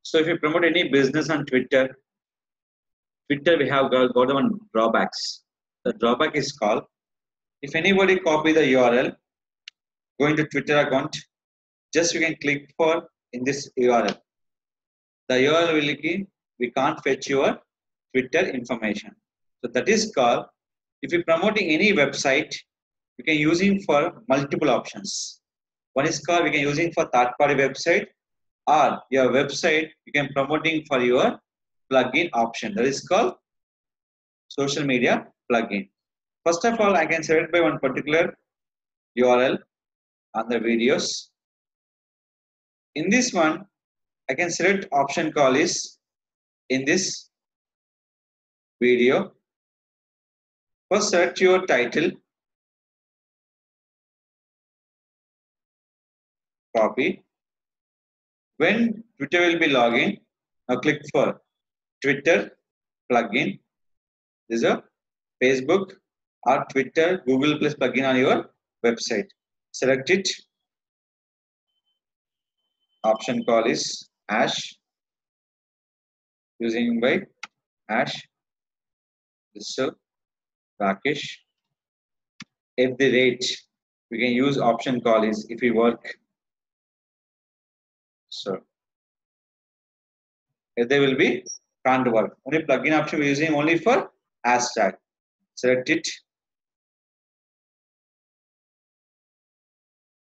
So if you promote any business on Twitter, we have got one drawbacks. The drawback is called, if anybody copy the URL, going to Twitter account, just you can click for in this URL. The URL will be, we can't fetch your Twitter information. So that is called, if you're promoting any website, you can using for multiple options. One is called, we can using for third-party website, or your website you can promoting for your plugin option. That is called social media plugin. First of all, I can select by one particular URL on the videos. In this one, I can select option call is in this video. First, select your title, copy. When Twitter will be login, now click for Twitter plugin. This is a Facebook or Twitter, Google Plus plugin on your website. Select it. Option call is hash. Using by hash. This is Rakesh. If the rate, we can use option call is if we work. So if they will be can't work. Only plugin option we're using only for hashtag. Select it.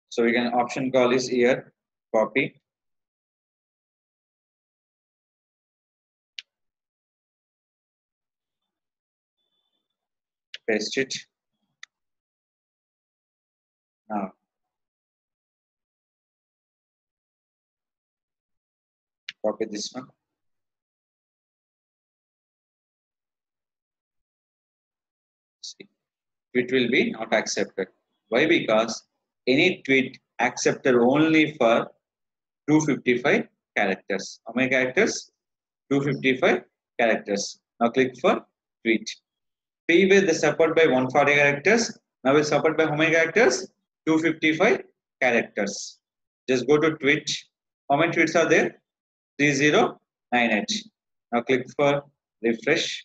So we can option call is here. Copy. Paste it. Now copy this one. See, tweet will be not accepted. Why? Because any tweet accepted only for 255 characters. How many characters? 255 characters. Now click for tweet. Previous the support by 140 characters. Now we support by how many characters? 255 characters. Just go to tweet. How many tweets are there? 3098. Now click for refresh.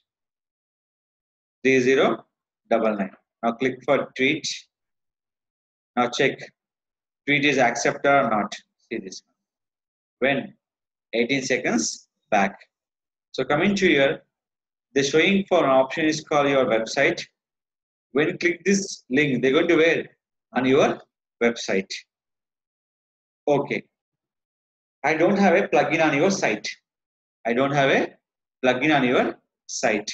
3099. Now click for tweet. Now check tweet is accepted or not. See this one. When 18 seconds back. So coming to here, the showing for an option is called your website. When you click this link, they're going to where? On your website. Okay. I don't have a plugin on your site. I don't have a plugin on your site.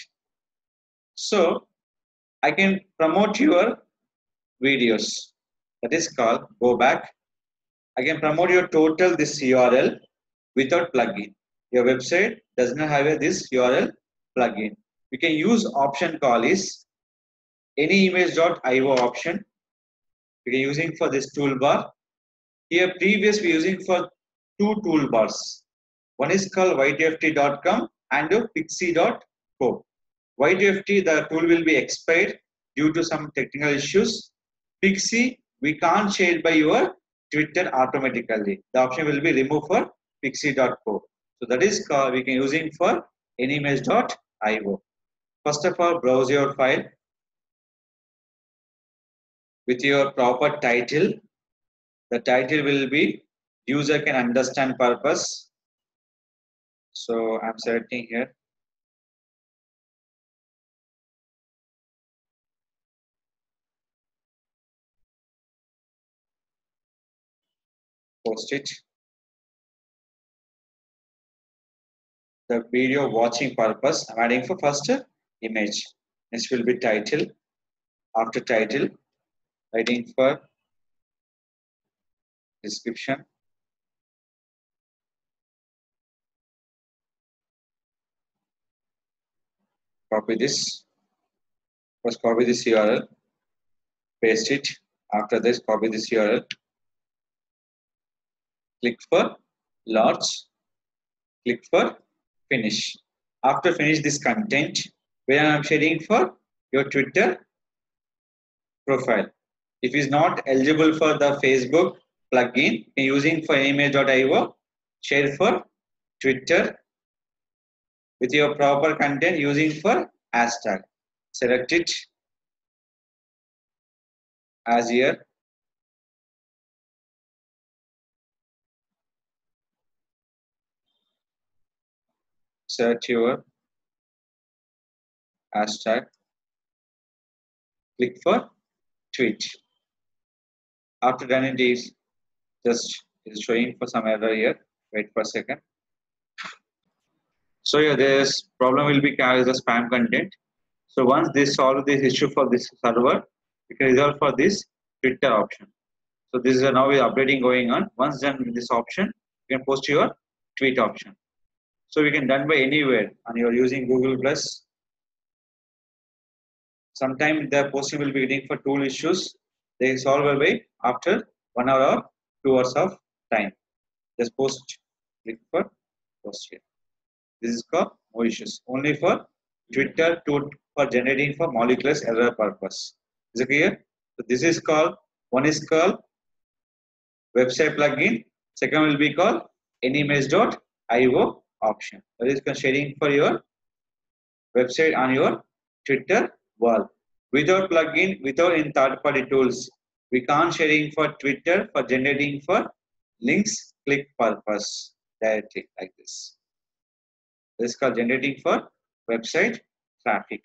So I can promote your videos. That is called, go back. I can promote your total this URL without plugin. Your website does not have this URL plugin. We can use option call is any image.io option. We are using for this toolbar. Here previous we are using for two toolbars. One is called ytft.com and pixie.co. ytft, the tool will be expired due to some technical issues. Pixie, we can't share by your Twitter automatically. The option will be removed for pixie.co. So that is called, we can using for anyimage.io. First of all, browse your file with your proper title. The title will be user can understand purpose. So I'm selecting here. Post it. The video watching purpose. I'm adding for first image. Next will be title. After title, writing for description. Copy this. First copy this URL. Paste it. After this, copy this URL. Click for launch. Click for finish. After finish this content, where I am sharing for your Twitter profile. If is not eligible for the Facebook plugin, using for image.io, share for Twitter with your proper content using for hashtag. Select it as here. Search your hashtag. Click for tweet. After done it is just is showing for some error here. Wait for a second. So yeah, this problem will be carried as a spam content. So once this solve this issue for this server, you can resolve for this Twitter option. So this is now updating going on. Once done with this option, you can post your tweet option. So we can done by anywhere and you're using Google Plus. Sometimes the posting will be getting for tool issues. They solve away after 1 hour or 2 hours of time. Just post, click for post here. This is called no issues. Only for Twitter to for generating for molecular error purpose. Is it clear? So this is called, one is called website plugin. Second will be called anyimage.io option. That is sharing for your website on your Twitter wall. Without plugin, without in third-party tools, we can't sharing for Twitter for generating for links click purpose directly like this. This is called generating for website traffic.